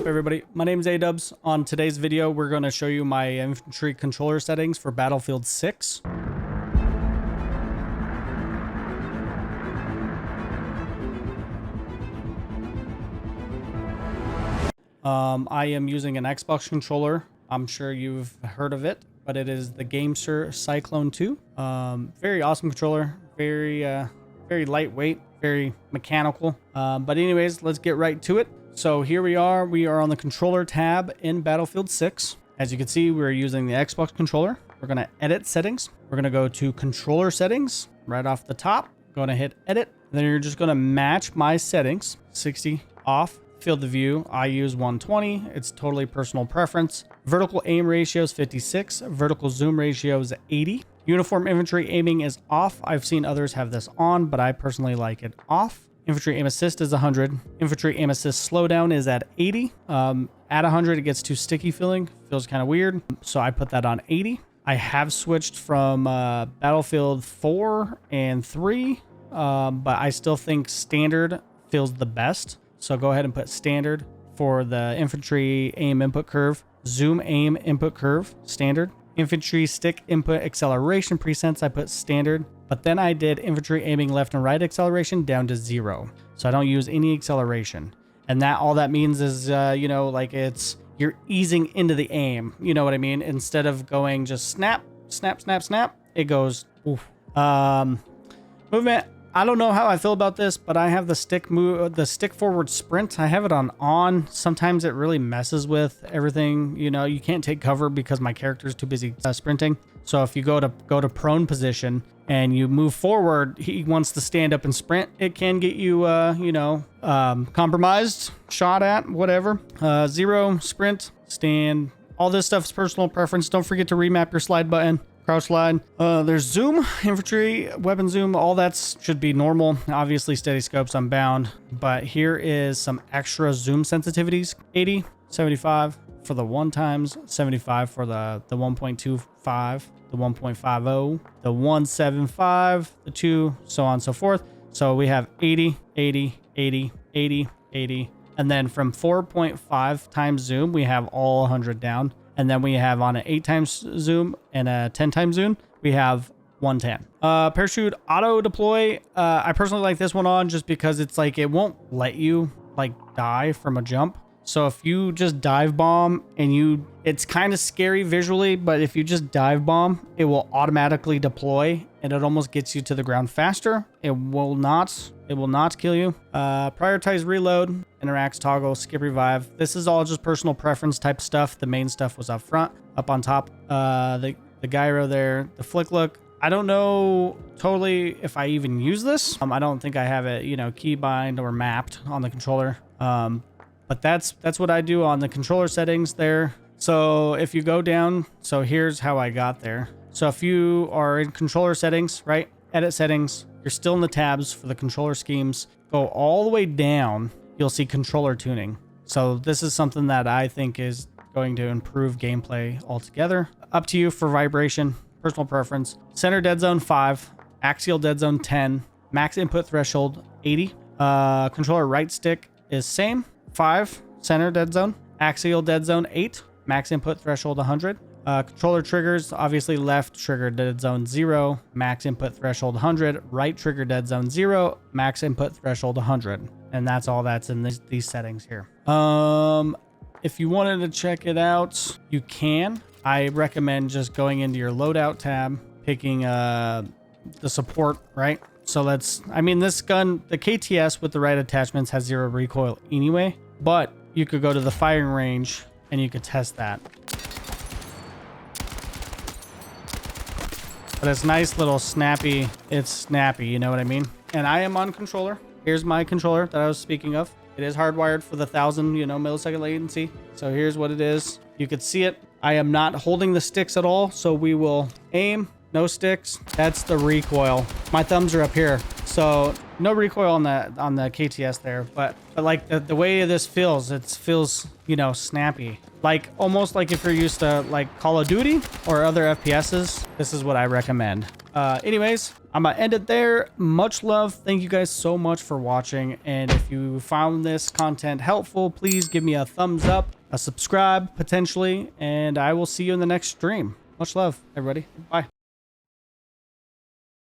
everybody? My name is Adubbz. On today's video, we're going to show you my infantry controller settings for Battlefield 6. I am using an Xbox controller. I'm sure you've heard of it, but it is the GameSir Cyclone 2. Very awesome controller. Very lightweight, very mechanical. But anyways, let's get right to it. So here we are on the controller tab in Battlefield 6. As you can see, we're using the Xbox controller. We're going to edit settings. We're going to go to controller settings right off the top. Going to hit edit. Then you're just going to match my settings. 60 off. Field of view, I use 120. It's totally personal preference. Vertical aim ratio is 56. Vertical zoom ratio is 80. Uniform infantry aiming is off. I've seen others have this on, but I personally like it off. Infantry aim assist is 100. Infantry aim assist slowdown is at 80. At 100, it gets too sticky feeling. Feels kind of weird. So I put that on 80. I have switched from Battlefield 4 and 3, but I still think standard feels the best. So go ahead and put standard for the infantry aim input curve. Zoom aim input curve, standard. Infantry stick input acceleration presets, I put standard. But then I did infantry aiming left and right acceleration down to 0. So I don't use any acceleration. And that all that means is, like you're easing into the aim. You know what I mean? Instead of going just snap, snap, snap, snap, it goes, oof. Movement. I don't know how I feel about this, but I have the stick forward sprint. I have it on. Sometimes it really messes with everything. You know, you can't take cover because my character is too busy sprinting. So if you go to prone position and you move forward, he wants to stand up and sprint. It can get you, compromised, shot at, whatever. 0, sprint, stand. All this stuff is personal preference. Don't forget to remap your slide button. Crouch slide. There's zoom, infantry, weapon zoom. All that should be normal. Obviously, steady scopes, I'm bound. But here is some extra zoom sensitivities. 80, 75 for the 1 times, 75 for the 1.25, the 1.50, the 175, the 2, so on and so forth. So we have 80, 80, 80, 80, 80. And then from 4.5 times zoom, we have all 100 down. And then we have on an 8 times zoom and a 10 times zoom, we have 110. Parachute auto deploy. I personally like this one on just because it's like, it won't let you like die from a jump. So if you just dive bomb and it's kind of scary visually, but if you just dive bomb, it will automatically deploy and it almost gets you to the ground faster. It will not kill you. Prioritize reload, interacts, toggle, skip revive. This is all just personal preference type stuff. The main stuff was up front, up on top. The gyro there, the flick look. I don't know totally if I even use this. I don't think I have it, keybind or mapped on the controller. But that's what I do on the controller settings there. So if you go down, so here's how I got there. So if you are in controller settings, right? Edit settings, you're still in the tabs for the controller schemes. Go all the way down, you'll see controller tuning. So this is something that I think is going to improve gameplay altogether. Up to you for vibration, personal preference. Center dead zone 5, axial dead zone 10, max input threshold 80. Controller right stick is same. 5, center dead zone, axial dead zone 8, max input threshold 100. Controller triggers, obviously left trigger dead zone 0, max input threshold 100, right trigger dead zone 0, max input threshold 100. And that's all that's in these settings here. If you wanted to check it out, you can. I recommend just going into your loadout tab, picking the support, right? So this gun, the KTS with the right attachments has 0 recoil anyway, but you could go to the firing range and you could test that. But it's nice little snappy. It's snappy, you know what I mean? And I am on controller. Here's my controller that I was speaking of. It is hardwired for the 1000, millisecond latency. So here's what it is. You could see it. I am not holding the sticks at all. So we will aim. No sticks. That's the recoil. My thumbs are up here. So No recoil on the KTS there, but like the way this feels, it feels, you know, snappy. Like almost like if you're used to like Call of Duty or other FPSs, this is what I recommend. Anyways, I'm gonna end it there. Much love. Thank you guys so much for watching. And if you found this content helpful, please give me a thumbs up, a subscribe potentially, and I will see you in the next stream. Much love, everybody. Bye.